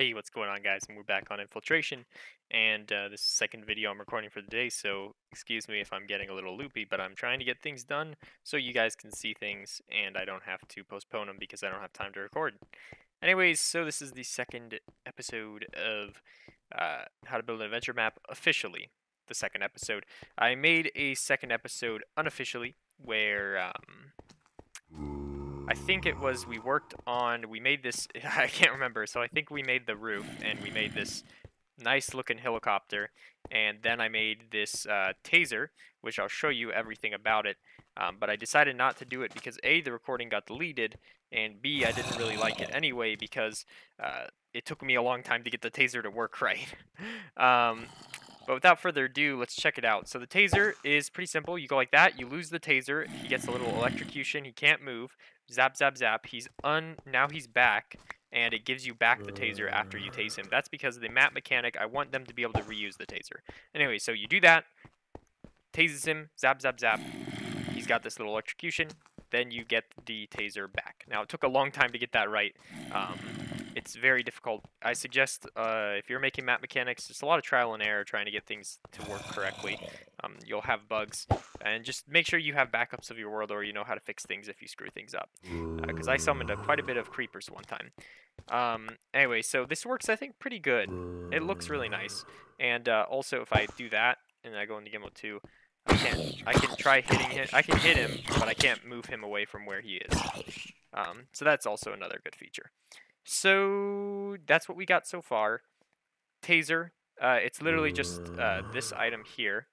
Hey, what's going on, guys? And we're back on Infiltration, and this is the second video I'm recording for the day, so excuse me if I'm getting a little loopy, but I'm trying to get things done so you guys can see things, and I don't have to postpone them because I don't have time to record. Anyways, so this is the second episode of How to Build an Adventure Map, officially the second episode. I made a second episode unofficially, where I think it was we made this, I can't remember, so I think we made the roof, and we made this nice looking helicopter, and then I made this taser, which I'll show you everything about it, but I decided not to do it because A, the recording got deleted, and B, I didn't really like it anyway because it took me a long time to get the taser to work right. But without further ado, let's check it out. So the taser is pretty simple. You go like that, you lose the taser, he gets a little electrocution, he can't move, zap, zap, zap, now he's back, and it gives you back the taser after you tase him. That's because of the map mechanic. I want them to be able to reuse the taser. Anyway, so you do that, tases him, zap, zap, zap, he's got this little electrocution, then you get the taser back. Now, it took a long time to get that right. It's very difficult. I suggest if you're making map mechanics, it's a lot of trial and error trying to get things to work correctly. You'll have bugs, and just make sure you have backups of your world, or you know how to fix things if you screw things up. Because I summoned quite a bit of creepers one time. Anyway, so this works, I think, pretty good. It looks really nice. And also, if I do that and I go into Game Mode 2, I can try hitting him. I can hit him, but I can't move him away from where he is. So that's also another good feature. So that's what we got so far. Taser. It's literally just this item here.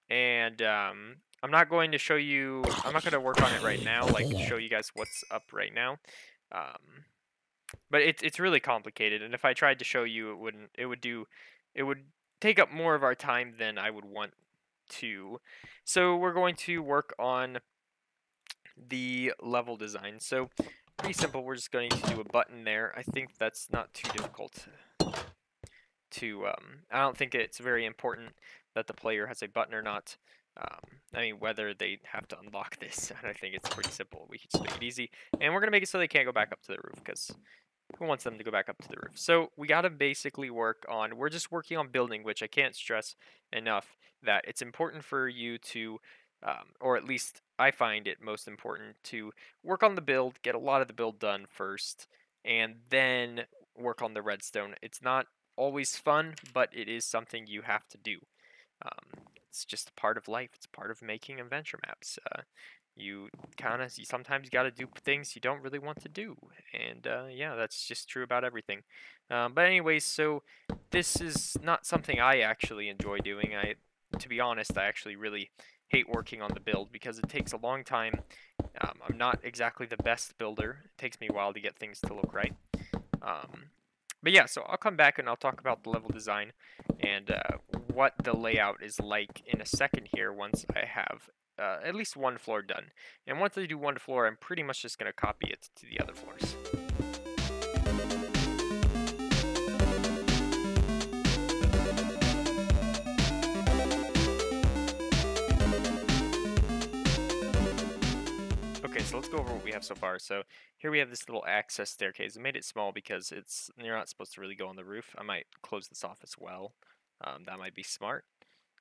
And I'm not going to show you. I'm not going to work on it right now. Like show you guys what's up right now. But it's really complicated. And if I tried to show you, it wouldn't. It would take up more of our time than I would want to. So we're going to work on the level design. So pretty simple. We're just going to do a button there. I think that's not too difficult to, I don't think it's very important that the player has a button or not. I mean, whether they have to unlock this, and I think it's pretty simple. We can just make it easy. And we're going to make it so they can't go back up to the roof, because who wants them to go back up to the roof? So we got to basically we're just working on building, which I can't stress enough that it's important for you to, or at least I find it most important to work on the build, get a lot of the build done first, and then work on the redstone. It's not always fun, but it is something you have to do. It's just a part of life. It's part of making adventure maps. You sometimes got to do things you don't really want to do, and yeah, that's just true about everything. But anyways, so this is not something I actually enjoy doing. To be honest, I actually really hate working on the build because it takes a long time. I'm not exactly the best builder. It takes me a while to get things to look right. But yeah, so I'll come back and I'll talk about the level design and what the layout is like in a second here once I have at least one floor done. And once I do one floor, I'm pretty much just going to copy it to the other floors. Okay, so let's go over what we have so far. So here we have this little access staircase. I made it small because you're not supposed to really go on the roof. I might close this off as well. That might be smart.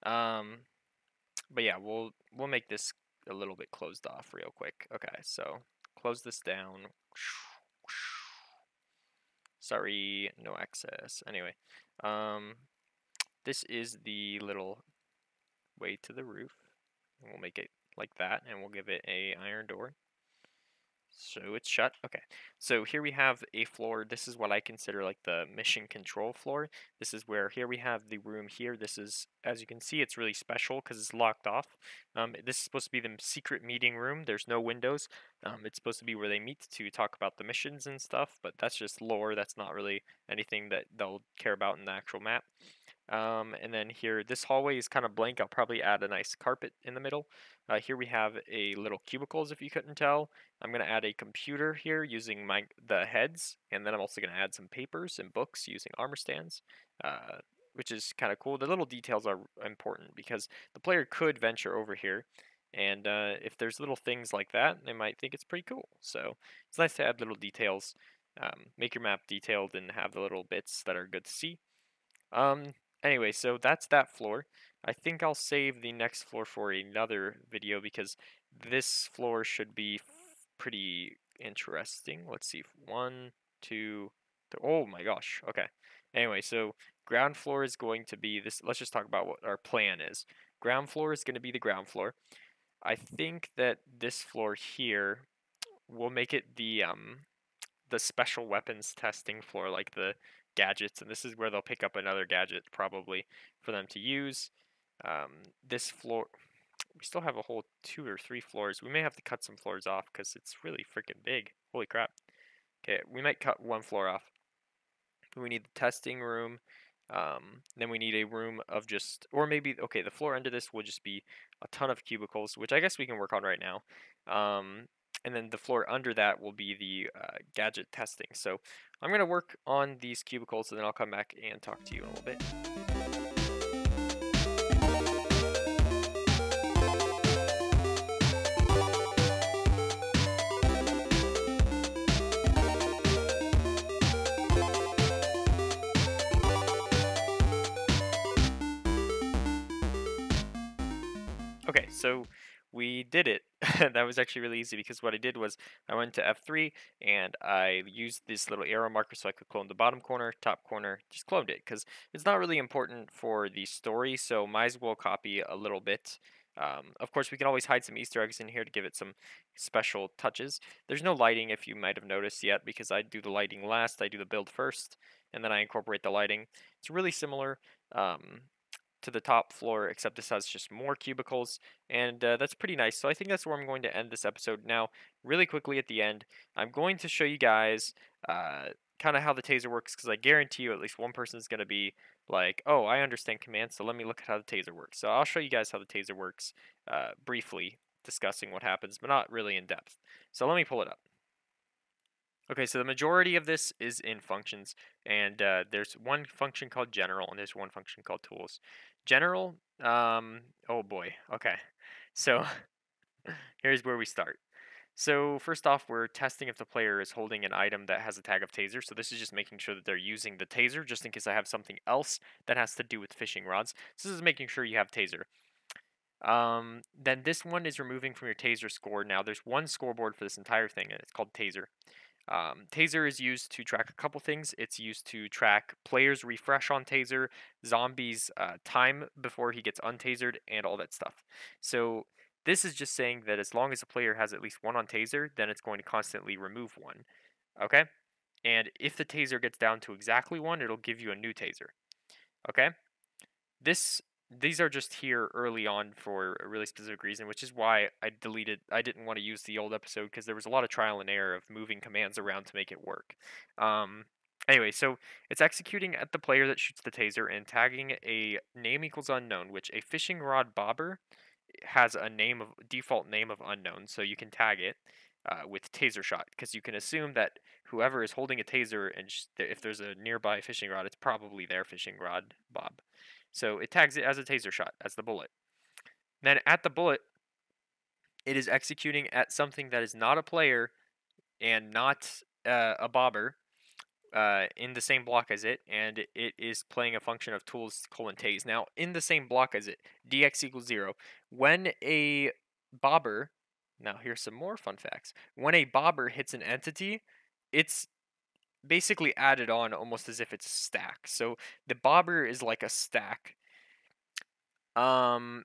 But yeah, we'll make this a little bit closed off real quick. Okay, so close this down. Sorry, no access. Anyway, this is the little way to the roof. We'll make it like that, and we'll give it a iron door. So it's shut. Okay. So here we have a floor. This is what I consider like the mission control floor. This is where here we have the room here. This is, as you can see, it's really special because it's locked off. This is supposed to be the secret meeting room. There's no windows. It's supposed to be where they meet to talk about the missions and stuff, but that's just lore. That's not really anything that they'll care about in the actual map. And then here, this hallway is kind of blank. I'll probably add a nice carpet in the middle. Here we have a little cubicles, if you couldn't tell. I'm going to add a computer here using the heads, and then I'm also going to add some papers and books using armor stands, which is kind of cool. The little details are important because the player could venture over here, and if there's little things like that, they might think it's pretty cool. So it's nice to add little details. make your map detailed and have the little bits that are good to see. Anyway, so that's that floor. I think I'll save the next floor for another video because this floor should be pretty interesting. Let's see, one, two, oh my gosh, okay. Anyway, so ground floor is going to be this. Let's just talk about what our plan is. Ground floor is going to be the ground floor. I think that this floor here will make it the special weapons testing floor, like the gadgets, and this is where they'll pick up another gadget probably for them to use. This floor, we still have a whole 2 or 3 floors. We may have to cut some floors off because it's really freaking big. Holy crap. Okay, we might cut one floor off. We need the testing room. Then we need a room of just, or maybe, okay, the floor under this will just be a ton of cubicles, which I guess we can work on right now. And then the floor under that will be the gadget testing. So I'm going to work on these cubicles, and then I'll come back and talk to you in a little bit. Okay, so we did it. That was actually really easy because what I did was I went to F3 and I used this little arrow marker so I could clone the bottom corner, top corner, just cloned it because it's not really important for the story, so might as well copy a little bit. Of course, we can always hide some Easter eggs in here to give it some special touches. There's no lighting, if you might have noticed yet, because I do the lighting last, I do the build first, and then I incorporate the lighting. It's really similar. To the top floor, except this has just more cubicles, and that's pretty nice. So I think that's where I'm going to end this episode. Now, really quickly at the end, I'm going to show you guys kind of how the taser works, because I guarantee you at least one person is going to be like, oh, I understand commands, so let me look at how the taser works. So I'll show you guys how the taser works briefly, discussing what happens, but not really in depth. So let me pull it up. Okay, so the majority of this is in functions, and there's one function called general, and there's one function called tools. General, oh boy, okay. So here's where we start. So first off, we're testing if the player is holding an item that has a tag of taser. So this is just making sure that they're using the taser, just in case I have something else that has to do with fishing rods. So this is making sure you have taser. Then this one is removing from your taser score. Now there's one scoreboard for this entire thing, and it's called taser. Taser is used to track a couple things. It's used to track players refresh on Taser, zombies time before he gets untasered, and all that stuff. So this is just saying that as long as a player has at least one on Taser, then it's going to constantly remove one. Okay? And if the Taser gets down to exactly one, it'll give you a new Taser. Okay? These are just here early on for a really specific reason, which is why I didn't want to use the old episode because there was a lot of trial and error of moving commands around to make it work. Anyway, so it's executing at the player that shoots the taser and tagging a name equals unknown, which a fishing rod bobber has a default name of unknown, so you can tag it with taser shot because you can assume that whoever is holding a taser and if there's a nearby fishing rod, it's probably their fishing rod bob. So it tags it as a taser shot, as the bullet. Then at the bullet, it is executing at something that is not a player and not a bobber in the same block as it, and it is playing a function of tools colon tase. Now, in the same block as it, dx equals 0. When a bobber, now here's some more fun facts. When a bobber hits an entity, it's basically added on almost as if it's a stack. So the bobber is like a stack. Oh,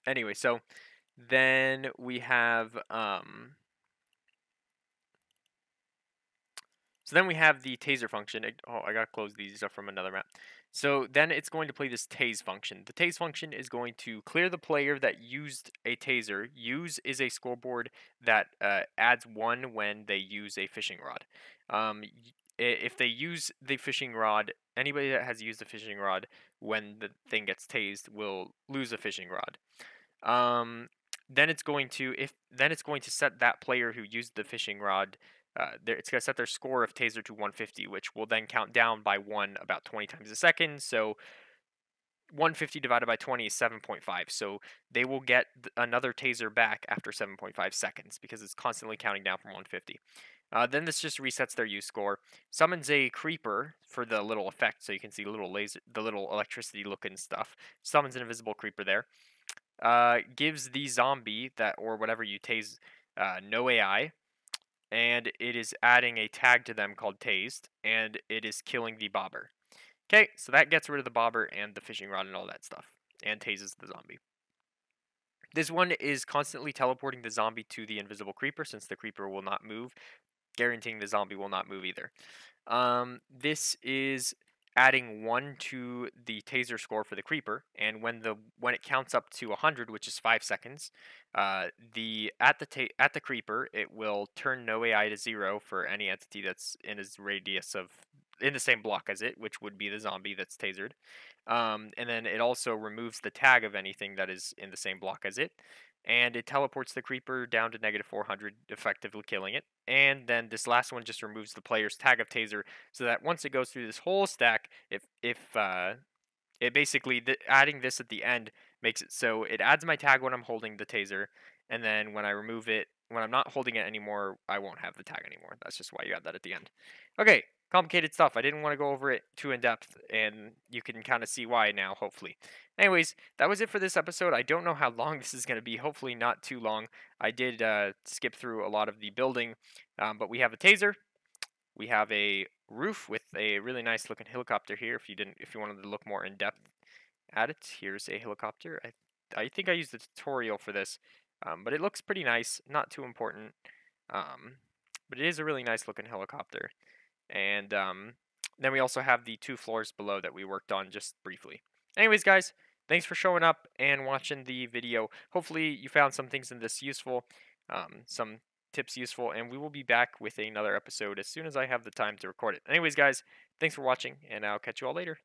anyway, so then we have so then we have the taser function. Oh, I gotta close these up from another map. So then it's going to play this tase function. The tase function is going to clear the player that used a taser. Use is a scoreboard that adds 1 when they use a fishing rod. If they use the fishing rod, anybody that has used the fishing rod when the thing gets tased will lose a fishing rod. Then it's going to set that player who used the fishing rod. It's going to set their score of taser to 150, which will then count down by 1 about 20 times a second. So 150 divided by 20 is 7.5. So they will get another taser back after 7.5 seconds because it's constantly counting down from 150. Then this just resets their use score. Summons a creeper for the little effect, so you can see the little electricity looking stuff. Summons an invisible creeper there. Gives the zombie that or whatever you tase no AI, and it is adding a tag to them called tased, and it is killing the bobber. Okay, so that gets rid of the bobber and the fishing rod and all that stuff, and tases the zombie. This one is constantly teleporting the zombie to the invisible creeper since the creeper will not move, guaranteeing the zombie will not move either. This is adding 1 to the taser score for the creeper, and when it counts up to 100, which is 5 seconds, at the creeper it will turn no AI to 0 for any entity that's in his radius of in the same block as it, which would be the zombie that's tasered. And then it also removes the tag of anything that is in the same block as it, and it teleports the creeper down to negative 400, effectively killing it. And then this last one just removes the player's tag of taser, so that once it goes through this whole stack, if it basically adding this at the end makes it so it adds my tag when I'm holding the taser, and then when I remove it, when I'm not holding it anymore, I won't have the tag anymore. That's just why you add that at the end. Okay, complicated stuff. I didn't want to go over it too in depth, and you can kind of see why now, hopefully. Anyways, that was it for this episode. I don't know how long this is going to be. Hopefully not too long. I did skip through a lot of the building, but we have a taser. We have a roof with a really nice looking helicopter here. If you wanted to look more in depth at it, here's a helicopter. I think I used the tutorial for this, but it looks pretty nice. Not too important, um, but it is a really nice looking helicopter. And then we also have the 2 floors below that we worked on just briefly. Anyways, guys, thanks for showing up and watching the video. Hopefully you found some things in this useful, some tips useful, and we will be back with another episode as soon as I have the time to record it. Anyways, guys, thanks for watching, and I'll catch you all later.